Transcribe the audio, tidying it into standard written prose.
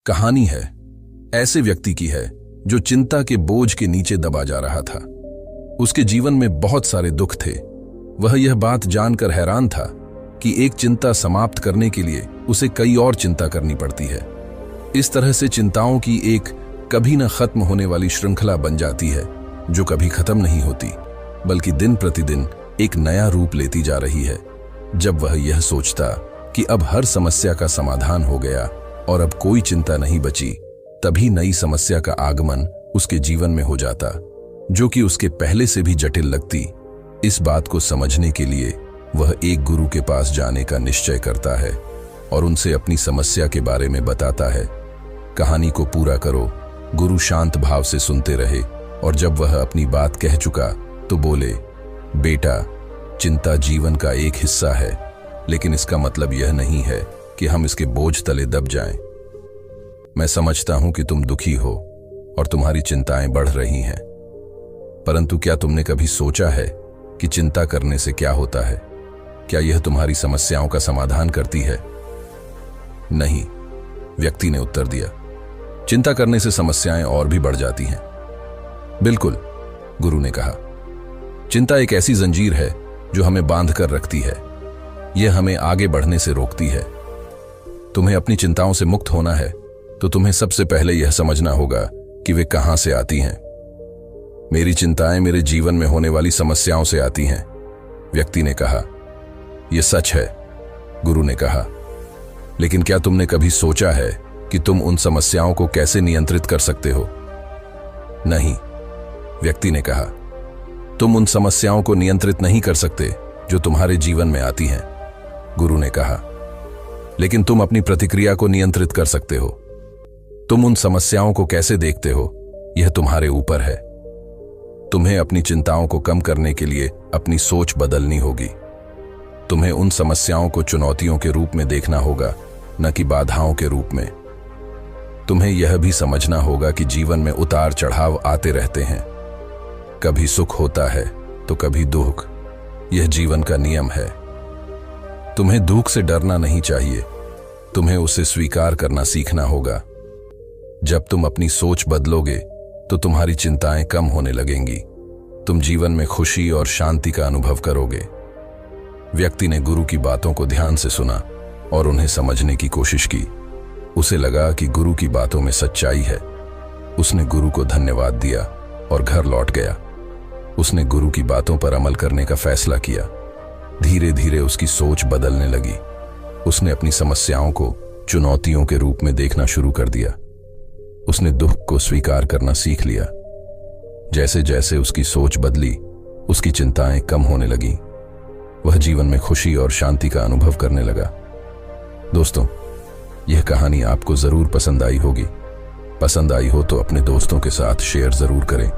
कहानी है ऐसे व्यक्ति की है जो चिंता के बोझ के नीचे दबा जा रहा था। उसके जीवन में बहुत सारे दुख थे। वह यह बात जानकर हैरान था कि एक चिंता समाप्त करने के लिए उसे कई और चिंता करनी पड़ती है। इस तरह से चिंताओं की एक कभी न खत्म होने वाली श्रृंखला बन जाती है जो कभी खत्म नहीं होती, बल्कि दिन प्रतिदिन एक नया रूप लेती जा रही है। जब वह यह सोचता कि अब हर समस्या का समाधान हो गया और अब कोई चिंता नहीं बची, तभी नई समस्या का आगमन उसके जीवन में हो जाता, जो कि उसके पहले से भी जटिल लगती। इस बात को समझने के लिए वह एक गुरु के पास जाने का निश्चय करता है और उनसे अपनी समस्या के बारे में बताता है। कहानी को पूरा करो। गुरु शांत भाव से सुनते रहे और जब वह अपनी बात कह चुका तो बोले, बेटा, चिंता जीवन का एक हिस्सा है, लेकिन इसका मतलब यह नहीं है कि हम इसके बोझ तले दब जाएं। मैं समझता हूं कि तुम दुखी हो और तुम्हारी चिंताएं बढ़ रही हैं, परंतु क्या तुमने कभी सोचा है कि चिंता करने से क्या होता है? क्या यह तुम्हारी समस्याओं का समाधान करती है? नहीं, व्यक्ति ने उत्तर दिया। चिंता करने से समस्याएं और भी बढ़ जाती हैं। बिल्कुल, गुरु ने कहा। चिंता एक ऐसी जंजीर है जो हमें बांध कर रखती है। यह हमें आगे बढ़ने से रोकती है। तुम्हें अपनी चिंताओं से मुक्त होना है तो तुम्हें सबसे पहले यह समझना होगा कि वे कहां से आती हैं। मेरी चिंताएं मेरे जीवन में होने वाली समस्याओं से आती हैं, व्यक्ति ने कहा। यह सच है, गुरु ने कहा, लेकिन क्या तुमने कभी सोचा है कि तुम उन समस्याओं को कैसे नियंत्रित कर सकते हो? नहीं, व्यक्ति ने कहा। तुम उन समस्याओं को नियंत्रित नहीं कर सकते जो तुम्हारे जीवन में आती हैं, गुरु ने कहा, लेकिन तुम अपनी प्रतिक्रिया को नियंत्रित कर सकते हो। तुम उन समस्याओं को कैसे देखते हो, यह तुम्हारे ऊपर है। तुम्हें अपनी चिंताओं को कम करने के लिए अपनी सोच बदलनी होगी। तुम्हें उन समस्याओं को चुनौतियों के रूप में देखना होगा, न कि बाधाओं के रूप में। तुम्हें यह भी समझना होगा कि जीवन में उतार चढ़ाव आते रहते हैं। कभी सुख होता है तो कभी दुख। यह जीवन का नियम है। तुम्हें दुख से डरना नहीं चाहिए, तुम्हें उसे स्वीकार करना सीखना होगा। जब तुम अपनी सोच बदलोगे तो तुम्हारी चिंताएं कम होने लगेंगी। तुम जीवन में खुशी और शांति का अनुभव करोगे। व्यक्ति ने गुरु की बातों को ध्यान से सुना और उन्हें समझने की कोशिश की। उसे लगा कि गुरु की बातों में सच्चाई है। उसने गुरु को धन्यवाद दिया और घर लौट गया। उसने गुरु की बातों पर अमल करने का फैसला किया। धीरे धीरे उसकी सोच बदलने लगी। उसने अपनी समस्याओं को चुनौतियों के रूप में देखना शुरू कर दिया। उसने दुख को स्वीकार करना सीख लिया। जैसे जैसे उसकी सोच बदली, उसकी चिंताएं कम होने लगी। वह जीवन में खुशी और शांति का अनुभव करने लगा। दोस्तों, यह कहानी आपको जरूर पसंद आई होगी। पसंद आई हो तो अपने दोस्तों के साथ शेयर जरूर करें।